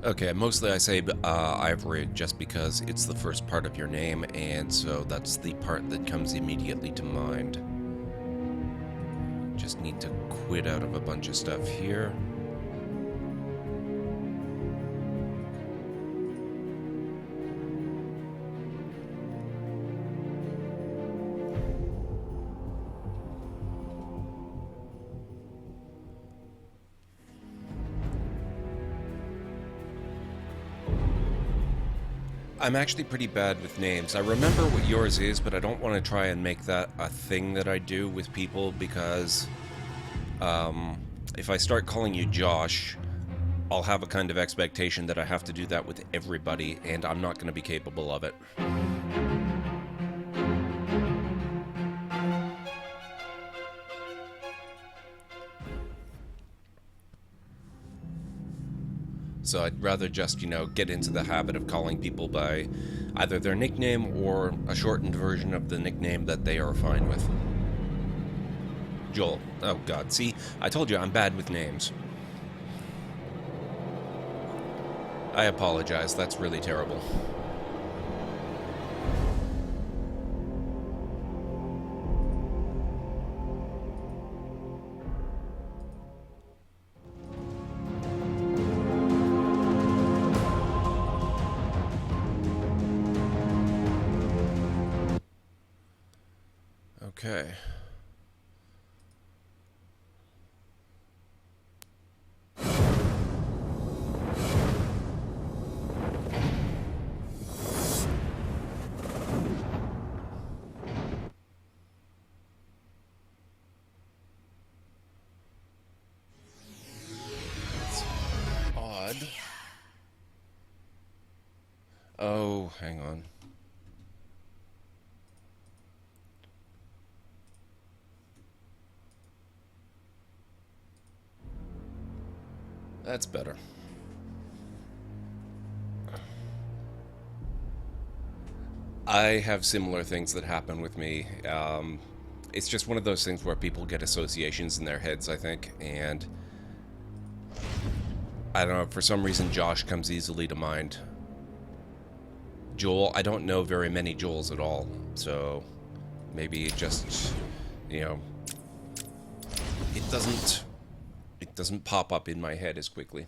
Okay, mostly I say Ivory just because it's the first part of your name, and so that's the part that comes immediately to mind. Just need to quit out of a bunch of stuff here. I'm actually pretty bad with names. I remember what yours is, but I don't want to try and make that a thing that I do with people because if I start calling you Josh, I'll have a kind of expectation that I have to do that with everybody, and I'm not going to be capable of it. So I'd rather just, get into the habit of calling people by either their nickname or a shortened version of the nickname that they are fine with. Joel. Oh god, see? I told you I'm bad with names. I apologize, that's really terrible. Okay. That's odd. Oh, hang on. That's better. I have similar things that happen with me. It's just one of those things where people get associations in their heads, I think, and I don't know, for some reason Josh comes easily to mind. Joel, I don't know very many Joels at all, so maybe it just, it doesn't pop up in my head as quickly.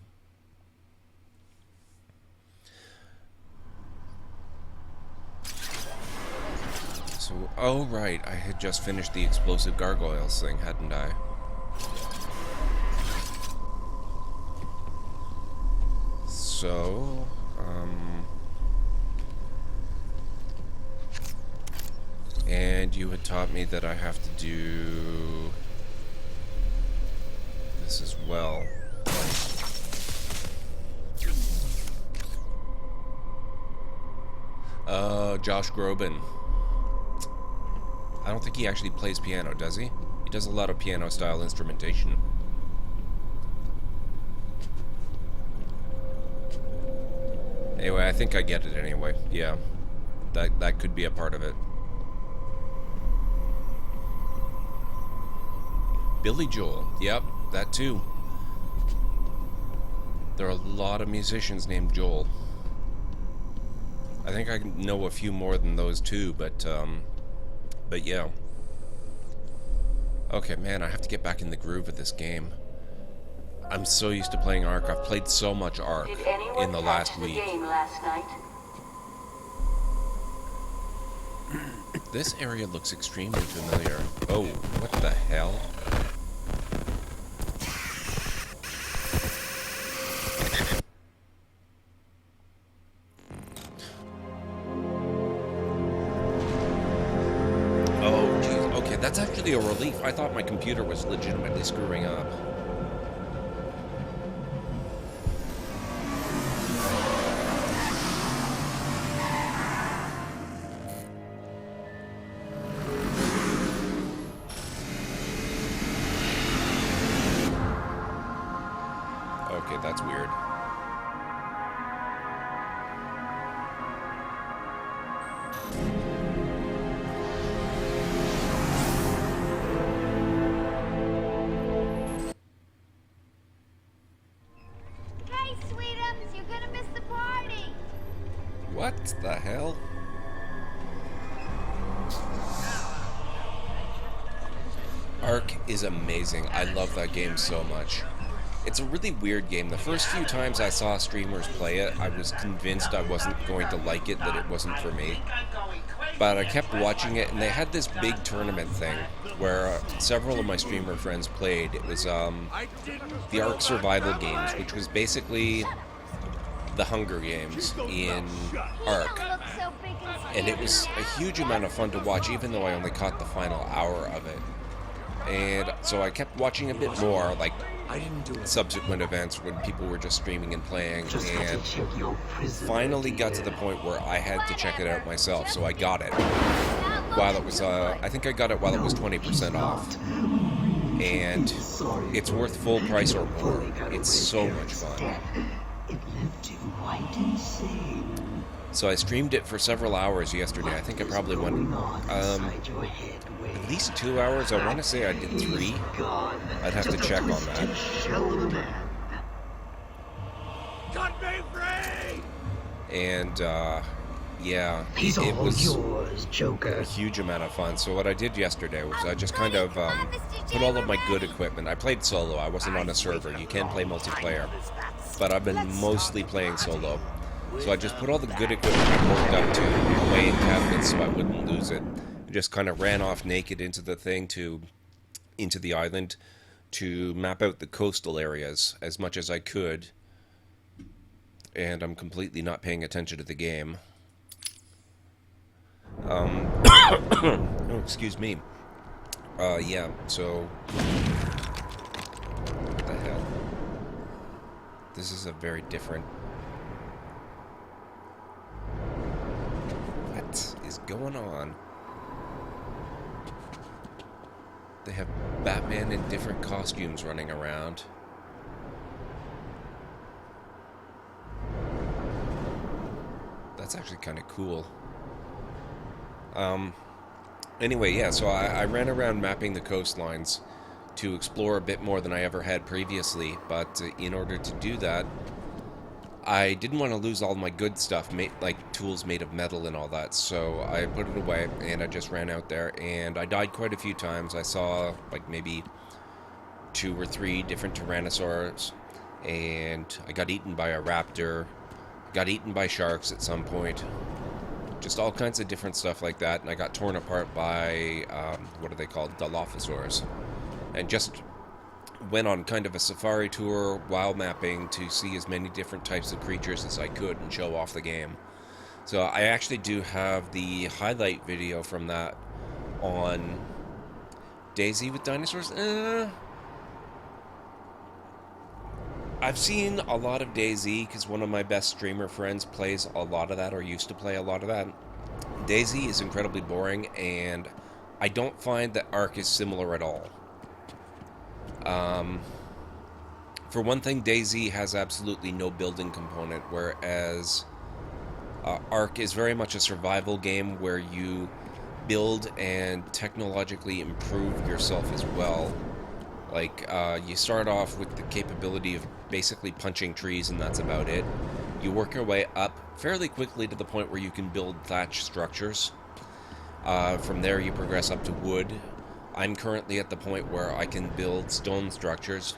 So, oh right, I had just finished the explosive gargoyles thing, hadn't I? So, and you had taught me that I have to do this as well. Josh Groban. I don't think he actually plays piano, does he? He does a lot of piano-style instrumentation. Anyway, I think I get it anyway. Yeah. That could be a part of it. Billy Joel. Yep, that too. There are a lot of musicians named Joel. I think I know a few more than those two, but yeah. Okay, man, I have to get back in the groove of this game. I'm so used to playing Ark. I've played so much Ark in the last week. This area looks extremely familiar. Oh, what the hell? Oh, jeez. Okay, that's actually a relief. I thought my computer was legitimately screwing up. Okay, that's weird. Hey, sweetums, you gonna What the hell? Ark is amazing. I love that game so much. It's a really weird game. The first few times I saw streamers play it, I was convinced I wasn't going to like it, that it wasn't for me. But I kept watching it, and they had this big tournament thing where several of my streamer friends played. It was the Ark Survival Games, which was basically the Hunger Games in Ark. And it was a huge amount of fun to watch, even though I only caught the final hour of it. And so I kept watching a bit more, like subsequent events when people were just streaming and playing, and finally got to the point where I had to check it out myself. So I got it while it was, I think I got it while it was 20% off. And it's worth full price or more. It's so much fun. So I streamed it for several hours yesterday. I think I probably went at least 2 hours. I want to say I did 3. I'd have to check on that. Cut me free! And yeah, it was a huge amount of fun. So what I did yesterday was I just kind of put all of my good equipment. I played solo. I wasn't on a server. You can play multiplayer, but I've been mostly playing solo. So I just put all the good equipment I worked up to away in cabinets so I wouldn't lose it. I just kind of ran off naked into the thing into the island to map out the coastal areas as much as I could. And I'm completely not paying attention to the game. Oh, excuse me. Yeah, so what the hell? This is a very different... What is going on? They have Batman in different costumes running around. That's actually kind of cool. Anyway, yeah, so I ran around mapping the coastlines to explore a bit more than I ever had previously, but in order to do that, I didn't want to lose all my good stuff, like tools made of metal and all that, so I put it away, and I just ran out there, and I died quite a few times. I saw, like, maybe 2 or 3 different tyrannosaurs, and I got eaten by a raptor, got eaten by sharks at some point, just all kinds of different stuff like that, and I got torn apart by, what are they called, Dilophosaurs, and just went on kind of a safari tour while mapping to see as many different types of creatures as I could and show off the game. So I actually do have the highlight video from that on DayZ with dinosaurs. I've seen a lot of DayZ because one of my best streamer friends plays a lot of that, or used to play a lot of that. DayZ is incredibly boring, and I don't find that Ark is similar at all. For one thing, DayZ has absolutely no building component, whereas Ark is very much a survival game where you build and technologically improve yourself as well. Like, you start off with the capability of basically punching trees, and that's about it. You work your way up fairly quickly to the point where you can build thatch structures. From there, you progress up to wood. I'm currently at the point where I can build stone structures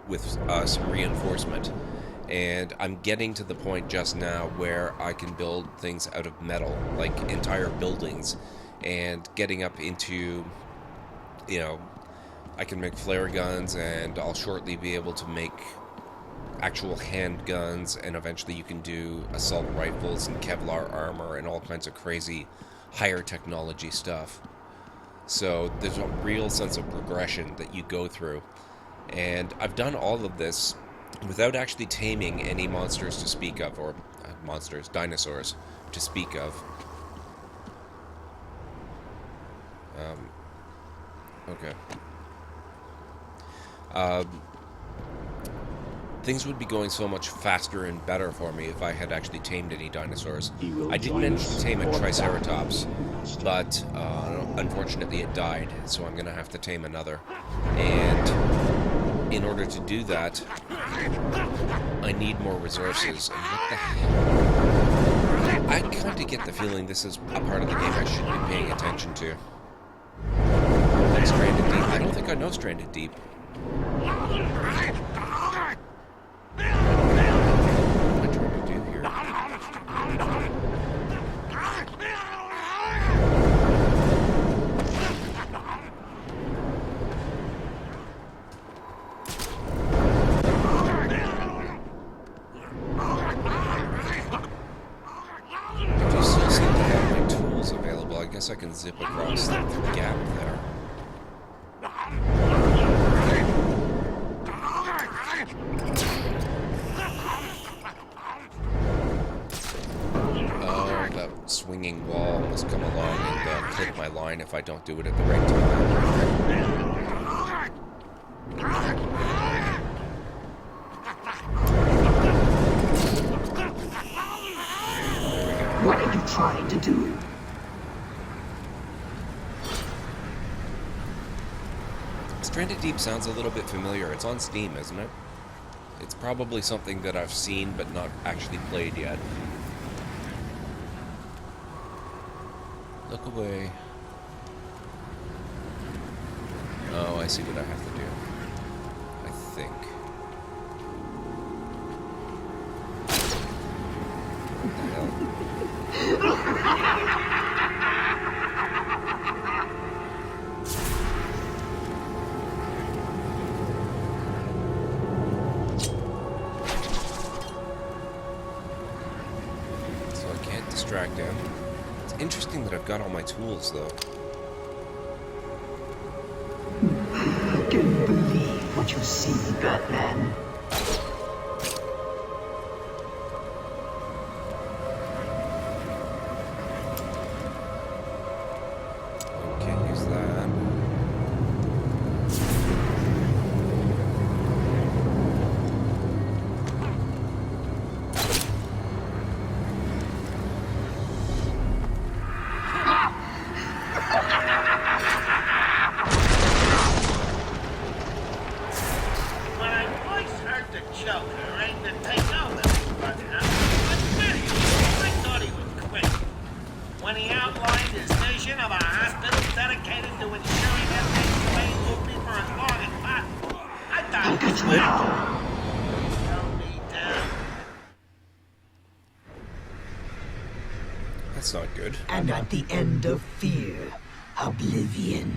with some reinforcement. And I'm getting to the point just now where I can build things out of metal, like entire buildings, and getting up into, you know, I can make flare guns, and I'll shortly be able to make actual handguns, and eventually you can do assault rifles and Kevlar armor and all kinds of crazy higher technology stuff. So there's a real sense of progression that you go through. And I've done all of this without actually taming any monsters to speak of, or dinosaurs to speak of. Okay. Things would be going so much faster and better for me if I had actually tamed any dinosaurs. I did manage to tame a Triceratops, but unfortunately it died, so I'm going to have to tame another. And in order to do that, I need more resources. And what the hell? I kind of get the feeling this is a part of the game I should be paying attention to. Like Stranded Deep. I don't think I know Stranded Deep. What am I trying to do here? I do still seem to have my tools available. I guess I can zip across the gap there. Oh, that swinging wall must come along and clip my line if I don't do it at the right time. What are you trying to do? Stranded Deep sounds a little bit familiar. It's on Steam, isn't it? It's probably something that I've seen but not actually played yet. Look away. Oh, I see what I have to do. I think. What the hell? Distract him. It's interesting that I've got all my tools, though. I can't believe what you see, Batman. Can't use that. That's not good. And at the end of fear, oblivion.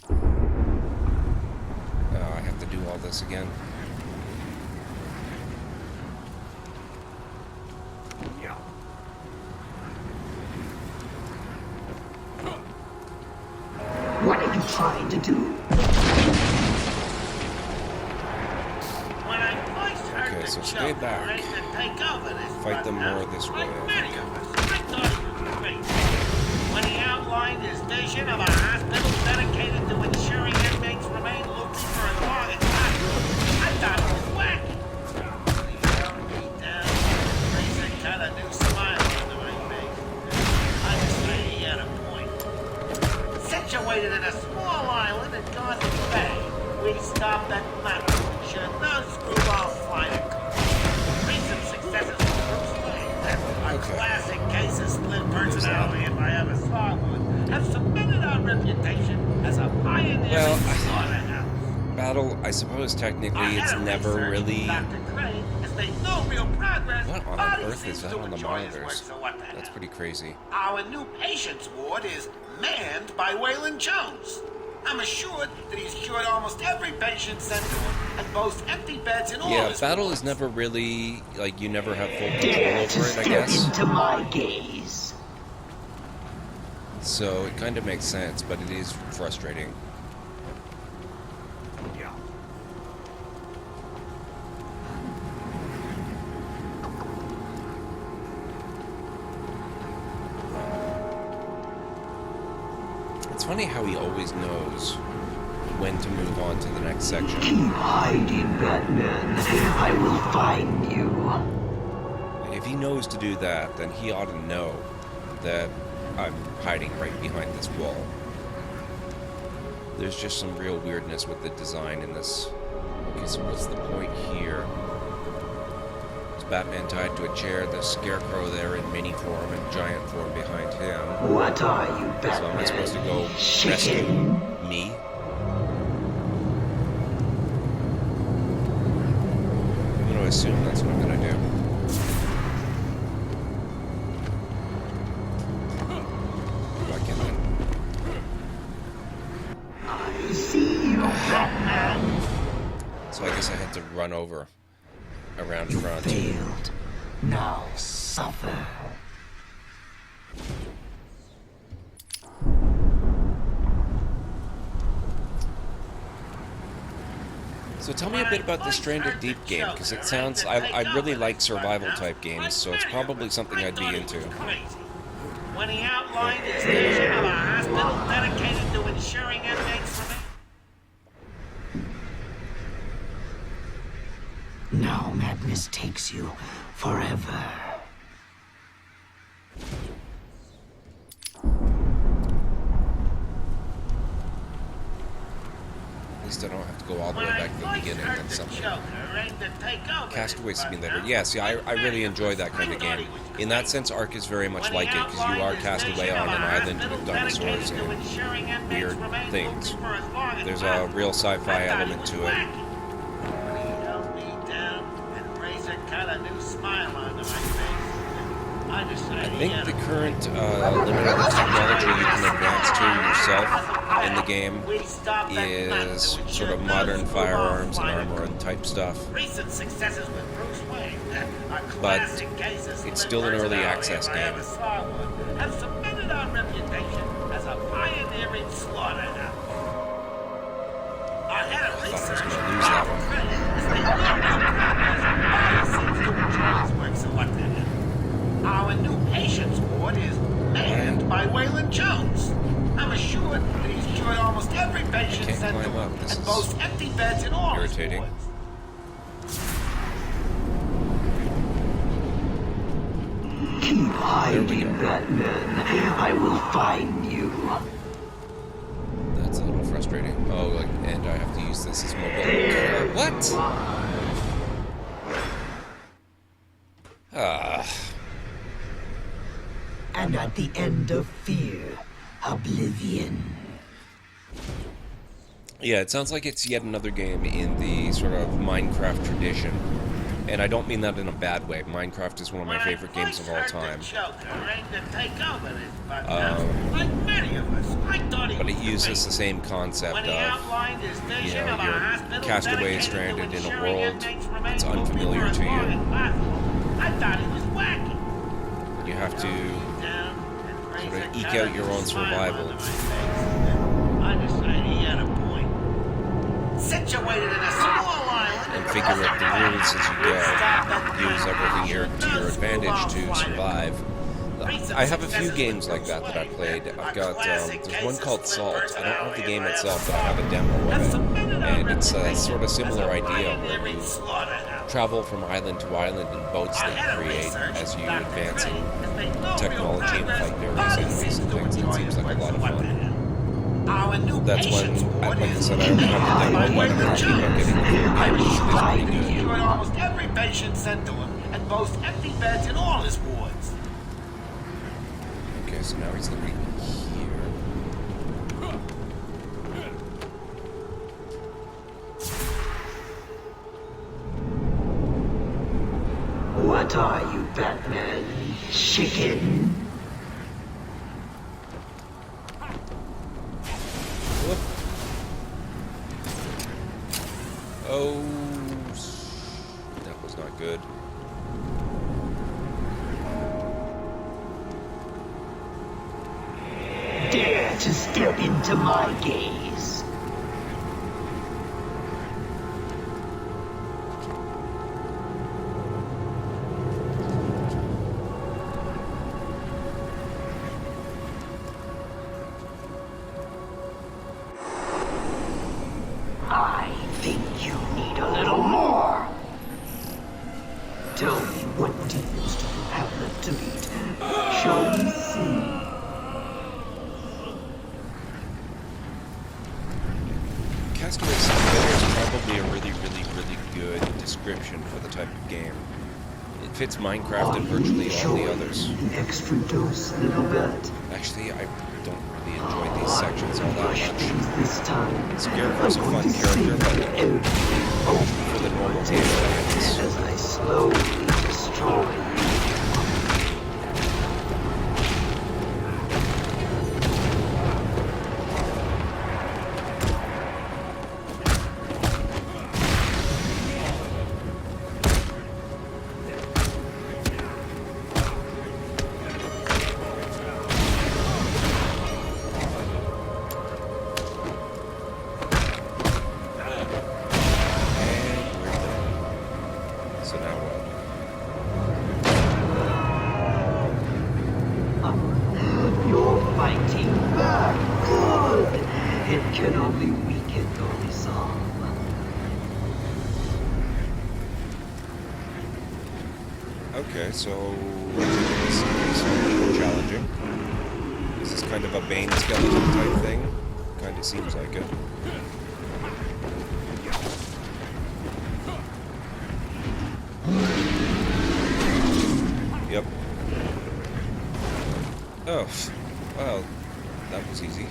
I have to do all this again. What are you trying to do? Okay, so stay back. Fight them more this way. When he outlined his vision of a hospital dedicated to ensuring inmates remain loopy for as long as possible, I thought it was wacky. He held me down, raised a kind of new smile on my face. I just knew he had a point. Situated in a small island in Gotham Bay, we stopped at nothing. Should no screwball fighter come. Recent successes with Bruce Wayne, a classic case of split personality if I ever saw one, have cemented our reputation as a pioneering slaughterhouse. Battle, I suppose technically it's never really... Dr. Crane has made no real progress. What on but he earth is seems that to on the enjoy his work, monitors? so what the hell? That's pretty crazy. Our new patients ward is manned by Waylon Jones. I'm assured that he's cured almost every patient sent to him and boasts empty beds in all Yeah, his Battle wards. is never really, like, you never have full control Dare to over it, I step guess. into my gaze. So it kind of makes sense, but it is frustrating. It's funny how he always knows when to move on to the next section. Keep hiding, Batman. I will find you. If he knows to do that, then he ought to know that I'm hiding right behind this wall. There's just some real weirdness with the design in this. Okay, so what's the point here? It's Batman tied to a chair, the Scarecrow there in mini form and giant form behind him. What are you, Batman? So am I supposed to go rescue Chicken? me? I'm going to assume that's what I'm going to do. Why can't I? I see you, Batman. So I guess I had to run over around You front. failed. Now suffer. So tell me a bit about the Stranded Deep game, because it sounds... I really like survival-type games, so it's probably something I'd be into. When he outlined his vision of a hospital dedicated to ensuring inmates remain... Now madness takes you forever. At least I don't have to go all the way back to the beginning. That's something. Castaway Simulator. Yeah, see, I really enjoy that kind of game. In that sense, Ark is very much like it, because you are castaway on an island with dinosaurs and weird things. There's a real sci-fi element to it. I think the current limit of the technology you can advance to yourself in the game is sort of modern firearms and armor and type stuff. But it's still an early access game. Have cemented our reputation as a pioneering slaughterhouse. Our head of I thought I was research, going to lose that one. Our new patients ward is manned by Waylon Jones. I'm assured that he's cured almost every patient can't sent to climb up. him This and is boasts empty beds in all his irritating. wards. Keep hiding, Batman. I will find you. That's a little frustrating. Oh, like, and I have to use this as mobile. What? Ah. And at the end of fear, oblivion. Yeah, it sounds like it's yet another game in the sort of Minecraft tradition. And I don't mean that in a bad way. Minecraft is one of my favorite games of all time. But it uses the same concept of, you know, you're castaway stranded in a world that's unfamiliar to you. You have to sort of eke out your own survival. I decided he had a point. Situated in a small island And figure out the rules as you go. Use everything to your advantage to survive. I have a few games like that I played. I've got, there's one called Salt. I don't have the game itself, but I have a demo of it. And it's a sort of similar idea where you travel from island to island in boats that you create as you advance in technology and fight various enemies and things. It seems like a lot of fun. That's when, like I said, I don't have the demo, but I'm thinking about getting the full game, which is pretty good. cured almost every patient sent to him and boasts empty beds in all his wards. Okay, so now he's looking here. What are you, Batman? Chicken? Whoop. Oh, that was not good. Dare to step into my gaze. I think you need a little more. Tell me, what demons do you have left to beat? Shall we see? Castaway Simulator is probably a really good description for the type of game. It fits Minecraft and virtually all the others. An extra dose, little bat. Actually, I don't really enjoy these sections all that Rush much. things this time. Scarecrow's a I'm going fun to character, save but every for the normal game fans. as I slowly destroy you. So now what? You're fighting back. Good. It can only weaken your resolve. Okay, so this is more challenging. Is this kind of a Bane skeleton type thing? Kind of seems like it. Yep. Oh, well, that was easy.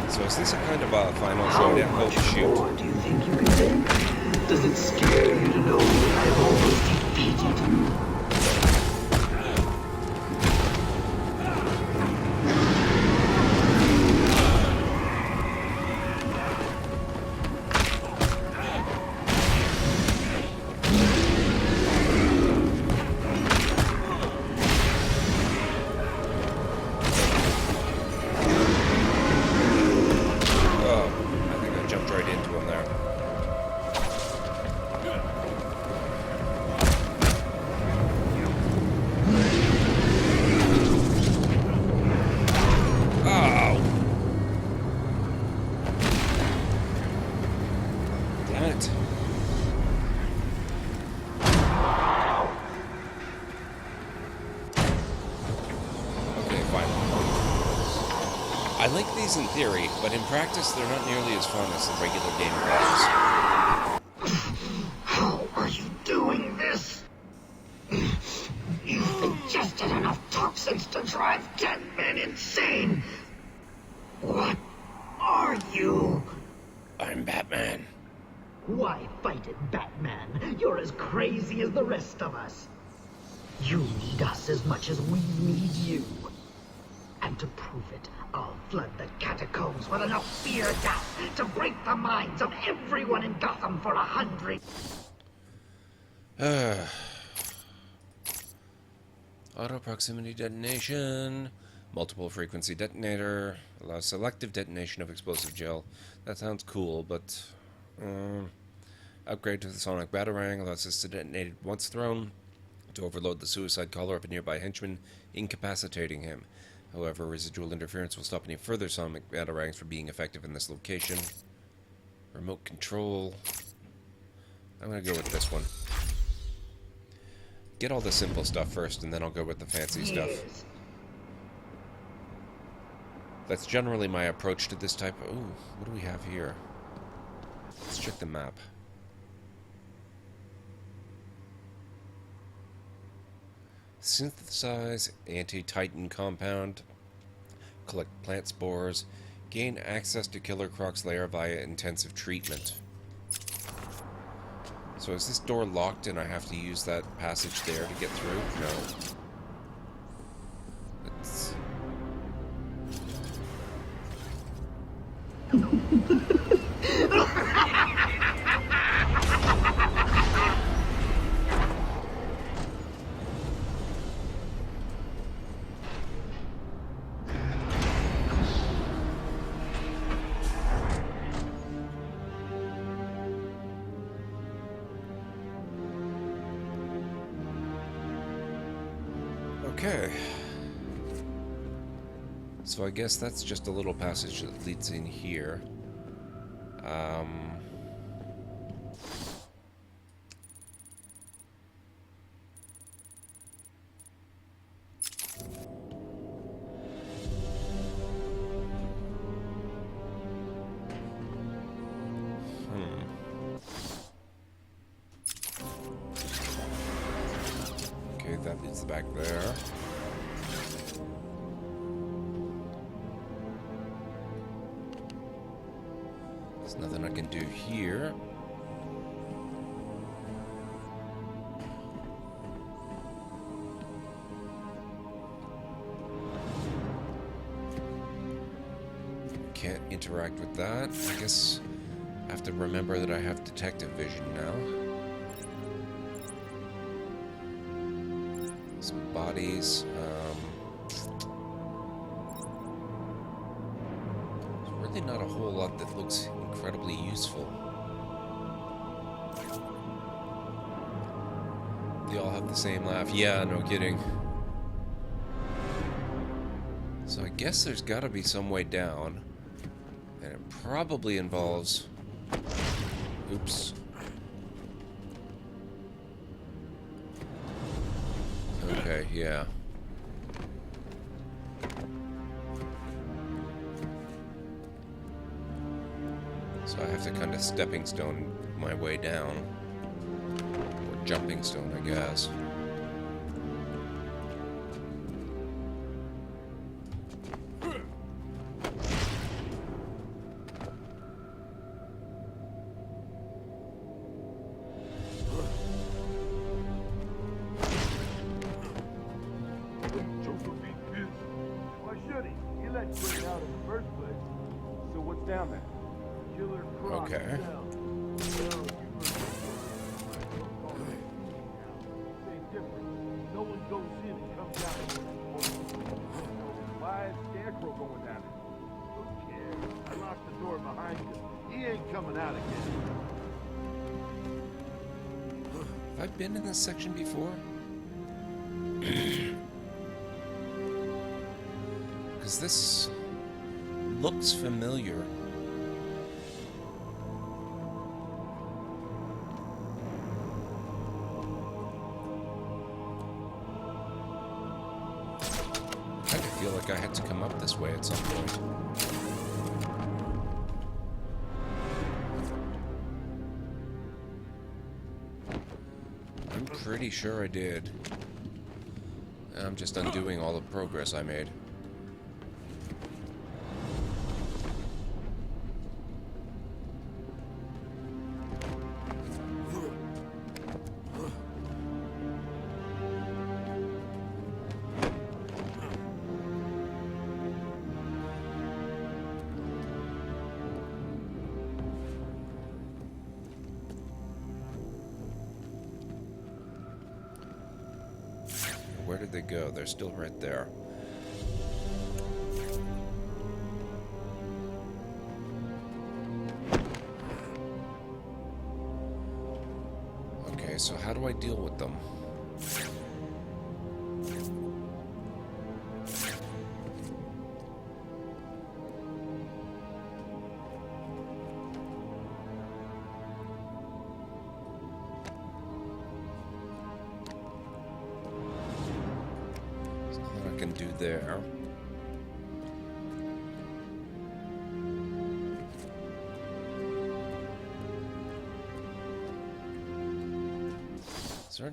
So is this a kind of a final showdown? Oh, shoot. More do you think you can take? Does it scare you to know that I've almost defeated you? Oh, I think I jumped right into him there. Oh! Damn it. Okay, fine. I like these in theory, but in practice they're not nearly as fun as the regular game battles. How are you doing this? You've ingested enough toxins to drive 10 men insane. What are you? I'm Batman. Why fight it, Batman? You're as crazy as the rest of us. You need us as much as we need you. And to prove it, I'll flood the catacombs with enough fear gas to break the minds of everyone in Gotham for 100. Auto proximity detonation. Multiple frequency detonator. Allows selective detonation of explosive gel. That sounds cool, but... upgrade to the sonic batarang. Allows us to detonate it once thrown. To overload the suicide collar of a nearby henchman, incapacitating him. However, residual interference will stop any further sonic batarangs from being effective in this location. Remote control. I'm gonna go with this one. Get all the simple stuff first, and then I'll go with the fancy stuff. That's generally my approach to this type of... Ooh, what do we have here? Let's check the map. Synthesize anti-Titan compound. Collect plant spores. Gain access to Killer Croc's lair via intensive treatment. So is this door locked and I have to use that passage there to get through? No. Let's... Okay. So I guess that's just a little passage that leads in here. the back there. There's nothing I can do here. Can't interact with that. I guess I have to remember that I have detective vision now. Some bodies. There's really not a whole lot that looks incredibly useful. They all have the same laugh. Yeah, no kidding. So I guess there's got to be some way down. And it probably involves... Oops. Okay, yeah. So I have to kind of stepping stone my way down. Or jumping stone, I guess. Okay. No one goes in and comes out. Why is Scarecrow going down it? Who cares? I locked the door behind you. He ain't coming out again. Have I been in this section before? Because this looks familiar. I feel like I had to come up this way at some point. I'm pretty sure I did. I'm just undoing all the progress I made. Where did they go? They're still right there. Okay, so how do I deal with them? Can do there. Sir,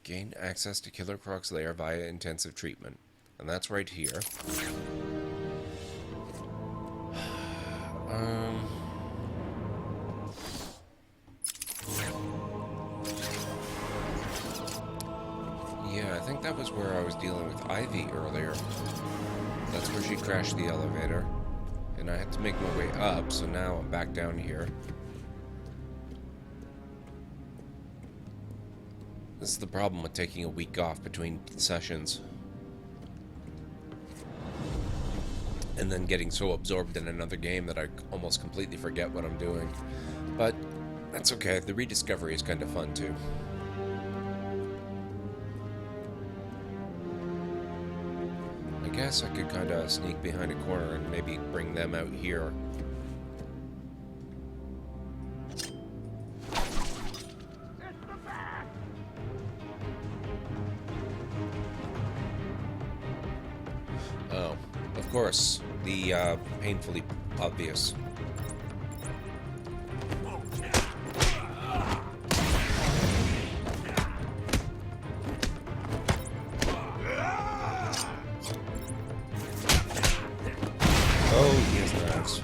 gain access to Killer Croc's lair via intensive treatment, and that's right here. Yeah, I think that was where I was dealing with Ivy earlier. That's where she crashed the elevator. And I had to make my way up, so now I'm back down here. This is the problem with taking a week off between sessions. And then getting so absorbed in another game that I almost completely forget what I'm doing. But that's okay, the rediscovery is kind of fun too. I guess I could kind of sneak behind a corner and maybe bring them out here. Oh, of course, the painfully obvious. Grounds.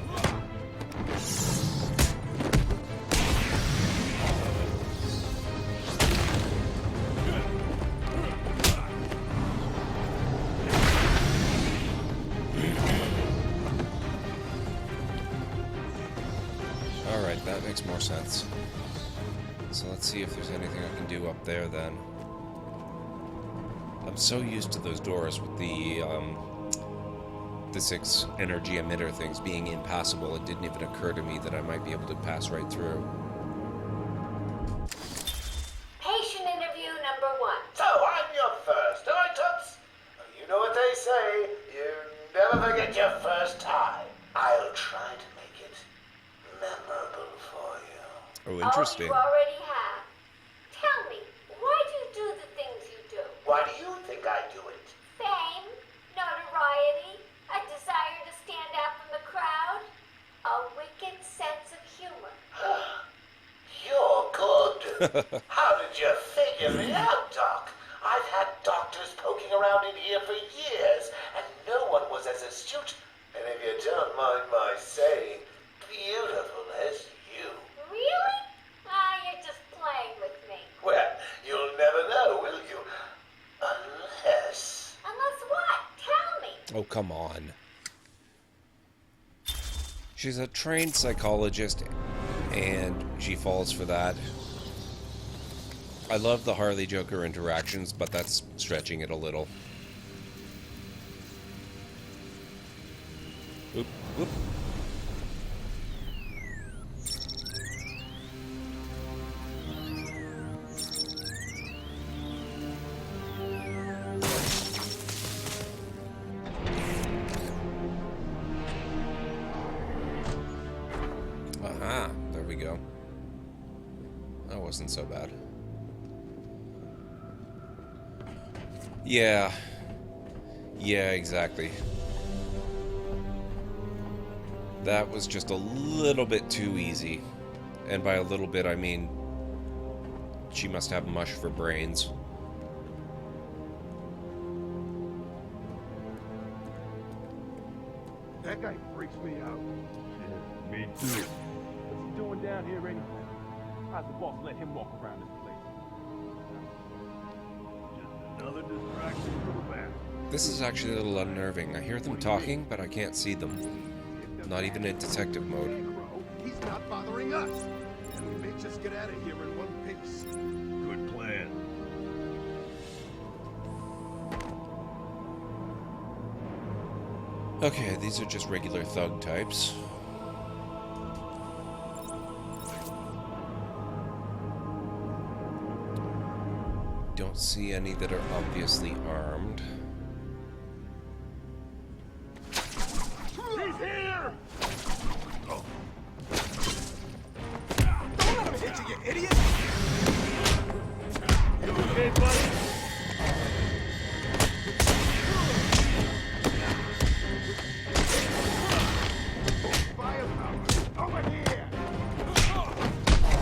Alright, that makes more sense. So let's see if there's anything I can do up there then. I'm so used to those doors with the 6 energy emitter things being impassable, it didn't even occur to me that I might be able to pass right through. Patient interview number 1. So, I'm your first, am I, Toots? You know what they say, you never forget your first time. I'll try to make it memorable for you. Oh, interesting. Oh, you already have. Tell me, why do you do the things you do? Why do you think I do it? Fame, notoriety, a desire to stand out from the crowd, a wicked sense of humor. You're good. How did you figure me out, Doc? I've had doctors poking around in here for years, and no one was as astute, and if you don't mind my saying, beautiful as you. Really? Ah, you're just playing with me. Well, you'll never know, will you? Unless... Unless what? Tell me. Oh, come on. She's a trained psychologist, and she falls for that. I love the Harley Joker interactions, but that's stretching it a little. Oop, whoop. Aha, there we go. That wasn't so bad. Yeah. Yeah, exactly. That was just a little bit too easy. And by a little bit, I mean she must have mush for brains. That guy freaks me out. Yeah, me too. What's he doing down here anyway? How's the boss let him walk around this place? Just another distraction for the band. This is actually a little unnerving. I hear them talking, but I can't see them. Not even in detective mode. He's not bothering us. And he makes us get out of here in one piece. Good plan. Okay, these are just regular thug types. Don't see any that are obviously armed. He's here! Oh. Don't let him hit you, you idiot! You okay, buddy? Firepower! Over here!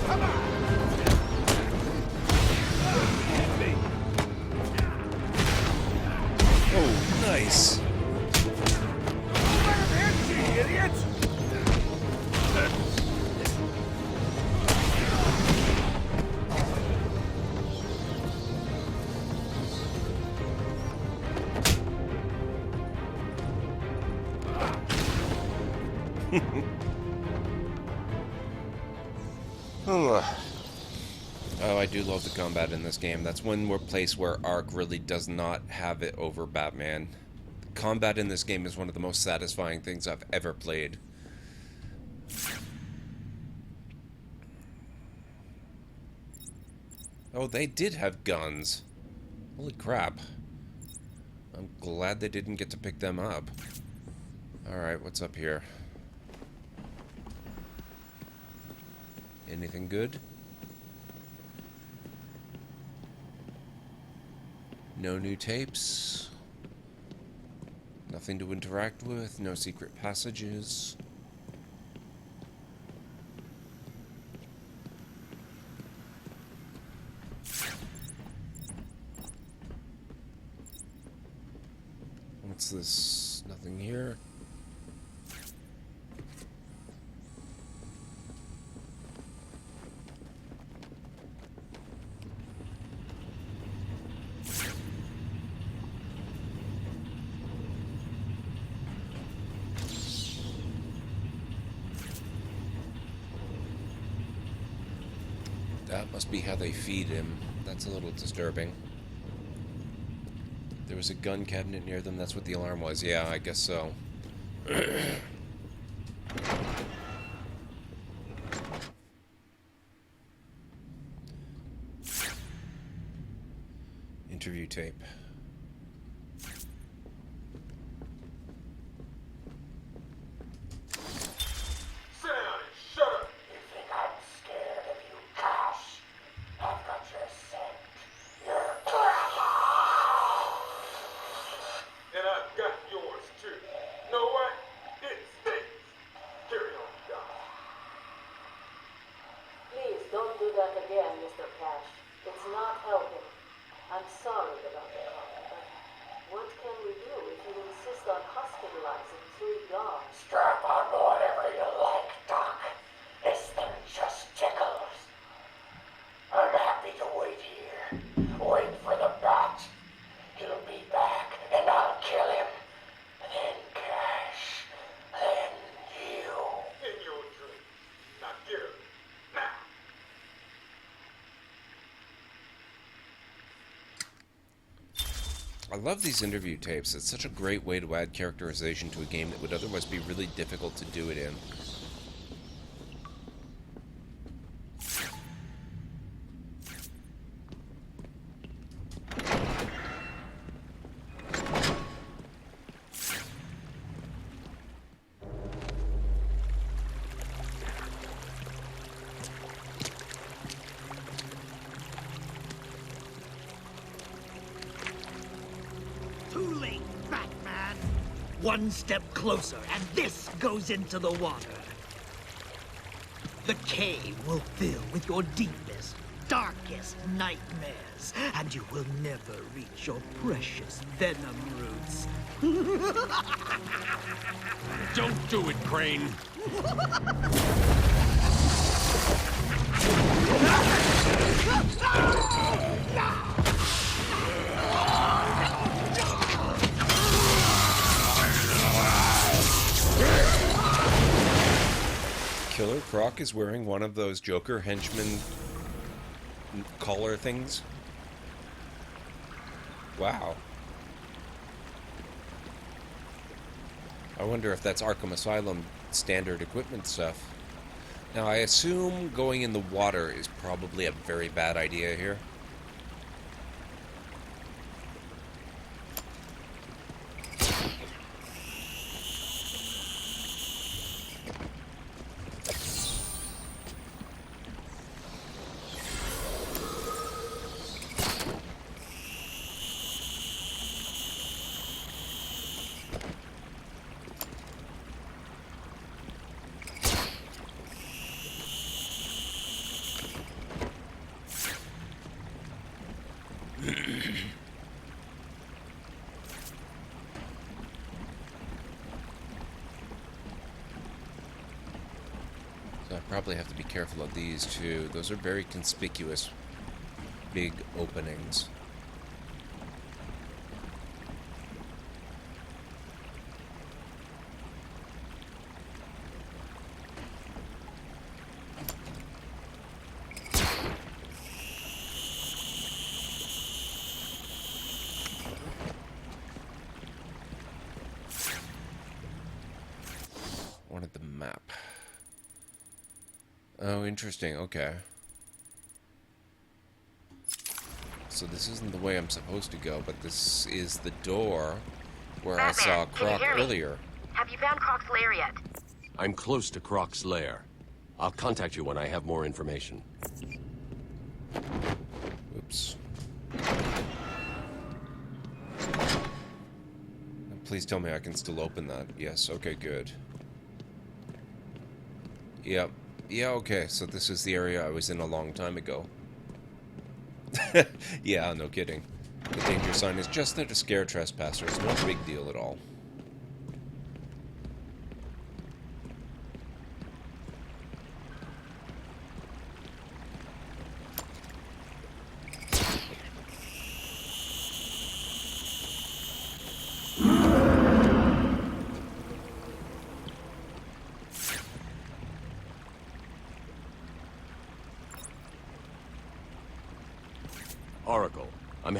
Come on! Hit me! Oh, nice! Don't let him hit you, idiot! Oh, I do love the combat in this game. That's one more place where Ark really does not have it over Batman. The combat in this game is one of the most satisfying things I've ever played. Oh, they did have guns. Holy crap. I'm glad they didn't get to pick them up. Alright, what's up here? Anything good? No new tapes. Nothing to interact with. No secret passages. What's this? Nothing here. That must be how they feed him. That's a little disturbing. There was a gun cabinet near them. That's what the alarm was. Yeah, I guess so. Interview tape. Please don't do that again, Mr. Cash. It's not helping. I'm sorry about the call, but what can we do if you insist on hospitalizing 3 dogs? Strap on whatever you like, Doc. This thing just tickles. I'm happy to wait here. Wait for the bat. He'll be back, and I'll kill him. Then Cash. Then you. In your dream. Now get him. Now. I love these interview tapes. It's such a great way to add characterization to a game that would otherwise be really difficult to do it in. Too late, Batman. One step closer, and this goes into the water. The cave will fill with your deepest, darkest nightmares, and you will never reach your precious venom roots. Don't do it, Crane. Killer Croc is wearing one of those Joker henchman collar things. Wow. I wonder if that's Arkham Asylum standard equipment stuff. Now, I assume going in the water is probably a very bad idea here. So I probably have to be careful of these too. Those are very conspicuous, big openings. Wanted the map. Oh, interesting. Okay. So this isn't the way I'm supposed to go, but this is the door where I saw Croc earlier. Have you found Croc's lair yet? I'm close to Croc's lair. I'll contact you when I have more information. Oops. Please tell me I can still open that. Yes, okay, good. Yep. Yeah, okay, so this is the area I was in a long time ago. Yeah, no kidding. The danger sign is just there to scare trespassers. No big deal at all.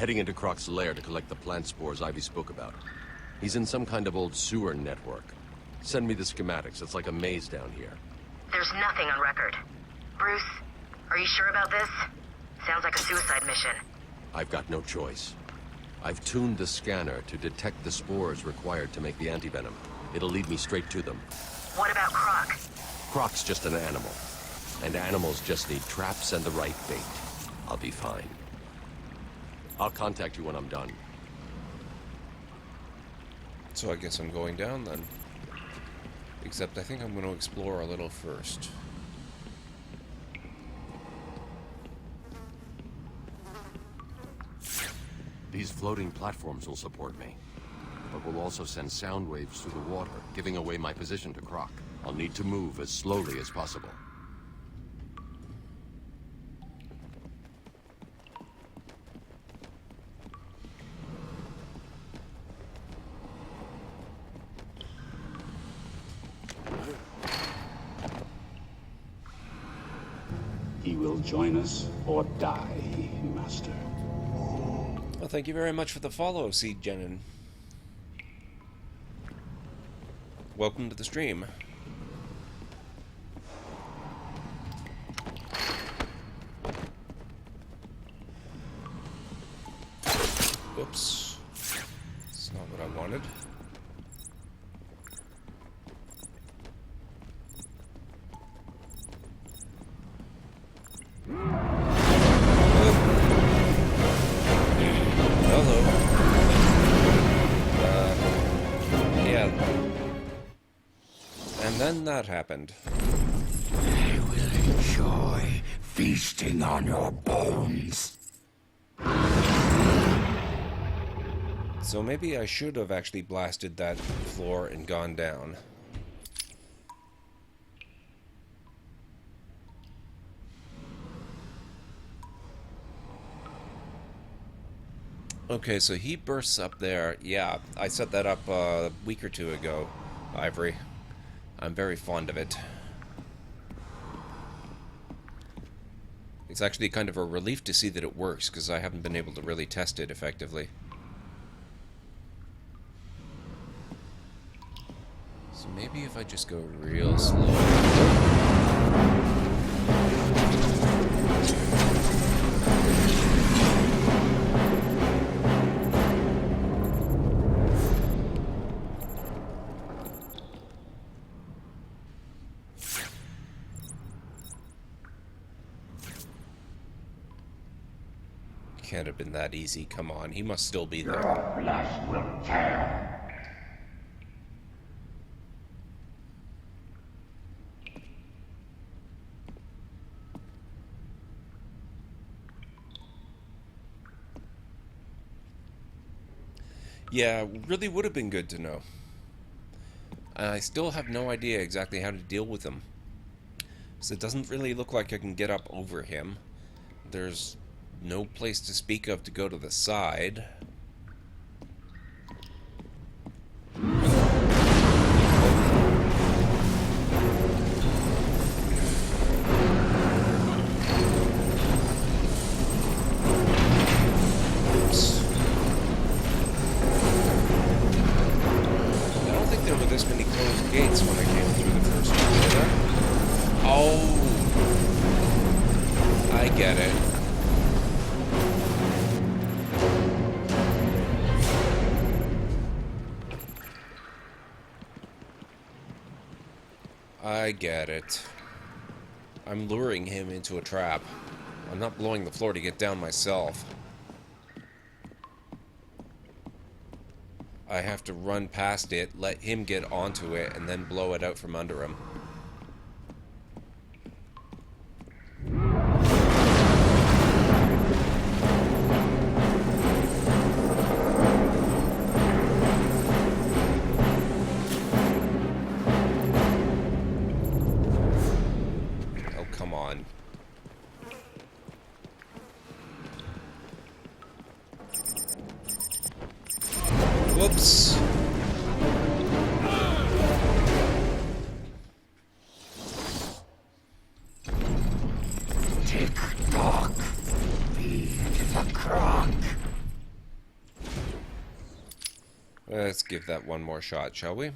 heading into Croc's lair to collect the plant spores Ivy spoke about. He's in some kind of old sewer network. Send me the schematics. It's like a maze down here. There's nothing on record. Bruce, are you sure about this? Sounds like a suicide mission. I've got no choice. I've tuned the scanner to detect the spores required to make the antivenom. It'll lead me straight to them. What about Croc? Croc's just an animal. And animals just need traps and the right bait. I'll be fine. I'll contact you when I'm done. So I guess I'm going down then. Except I think I'm going to explore a little first. These floating platforms will support me, but will also send sound waves through the water, giving away my position to Croc. I'll need to move as slowly as possible. He will join us or die, Master. Well, thank you very much for the follow, Seed Jenin. Welcome to the stream. Whoops. That's not what I wanted. Hello. Yeah. And then that happened. I will enjoy feasting on your bones. So maybe I should have actually blasted that floor and gone down. Okay, so he bursts up there. Yeah, I set that up a week or two ago, Ivory. I'm very fond of it. It's actually kind of a relief to see that it works, because I haven't been able to really test it effectively. So maybe if I just go real slow. Can't have been that easy. Come on, he must still be there. Your flesh will tear. Yeah, really would have been good to know. I still have no idea exactly how to deal with him. So it doesn't really look like I can get up over him. There's no place to speak of to go to the side. This many closed gates when I came through the first one, were there? Oh, I get it. I get it. I'm luring him into a trap. I'm not blowing the floor to get down myself. I have to run past it, let him get onto it, and then blow it out from under him. Oh, come on. Whoops. let's give that one more shot, shall we?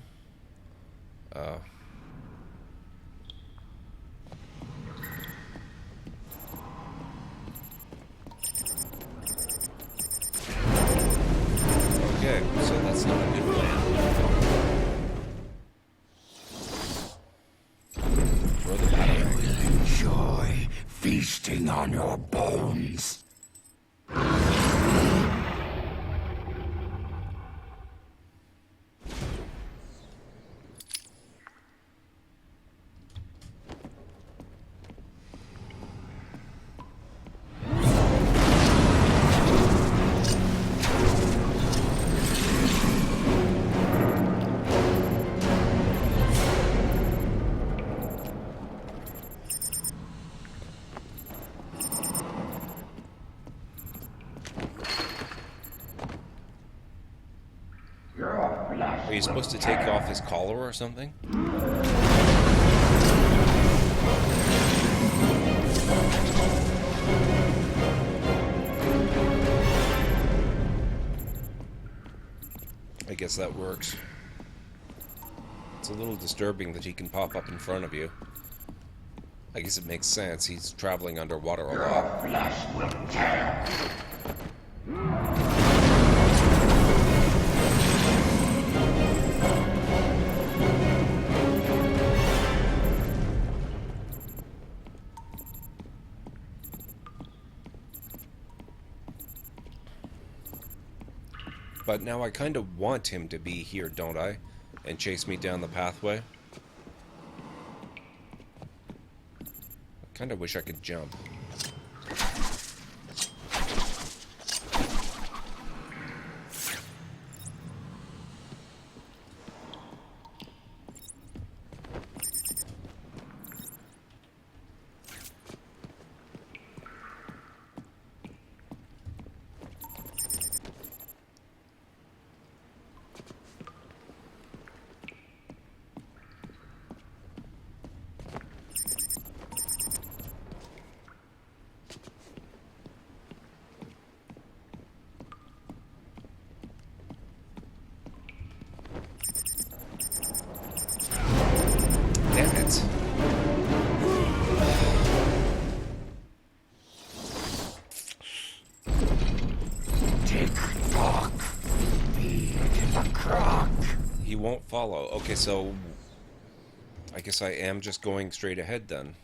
Okay, so that's not a good plan. Throw the battery. Enjoy feasting on your bones. Are you supposed to take off his collar or something? I guess that works. It's a little disturbing that he can pop up in front of you. I guess it makes sense. He's traveling underwater a lot. Flesh will tear. But now I kind of want him to be here, don't I? And chase me down the pathway. I kind of wish I could jump. Damn it. Tick-tock. Feed the croc. He won't follow. Okay, so I guess I am just going straight ahead then.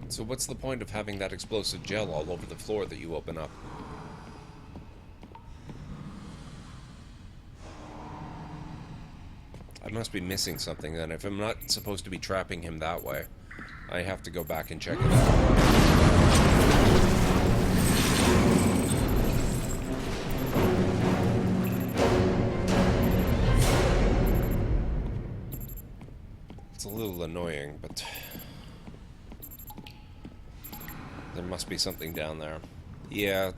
So what's the point of having that explosive gel all over the floor that you open up? I must be missing something then. If I'm not supposed to be trapping him that way, I have to go back and check it out. It's a little annoying, but there must be something down there. Yeah,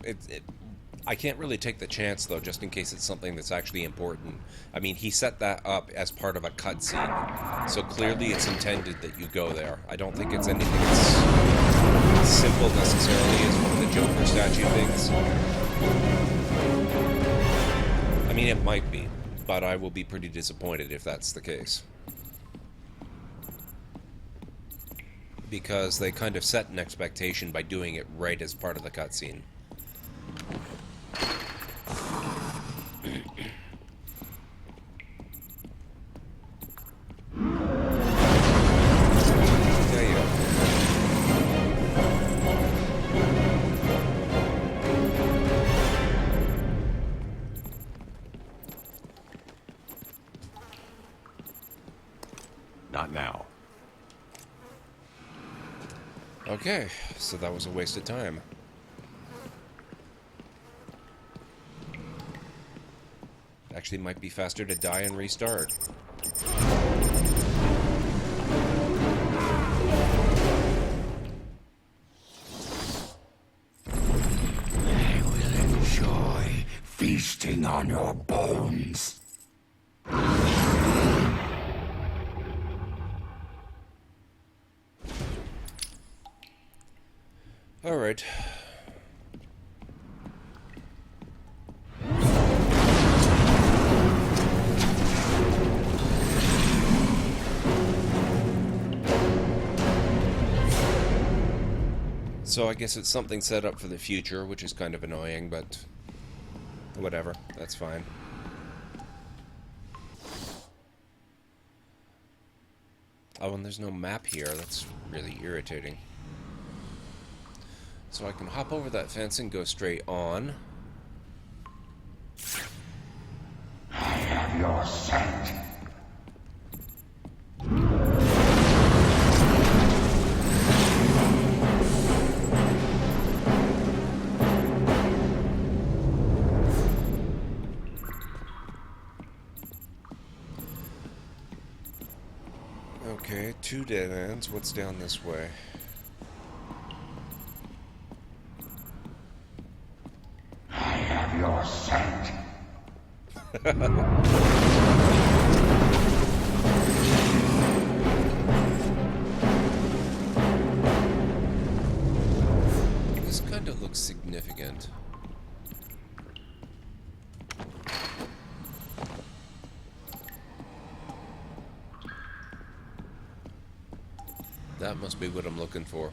I can't really take the chance, though, just in case it's something that's actually important. I mean, he set that up as part of a cutscene, so clearly it's intended that you go there. I don't think it's anything as simple necessarily as one of the Joker statue things. I mean, it might be, but I will be pretty disappointed if that's the case. Because they kind of set an expectation by doing it right as part of the cutscene. Not now. Okay, so that was a waste of time. Actually, might be faster to die and restart. I will enjoy feasting on your bones. Alright. So I guess it's something set up for the future, which is kind of annoying, but whatever, that's fine. Oh, and there's no map here, that's really irritating. So I can hop over that fence and go straight on. I have your scent. Okay, 2 dead ends. What's down this way? I have your scent. This kind of looks significant. That must be what I'm looking for.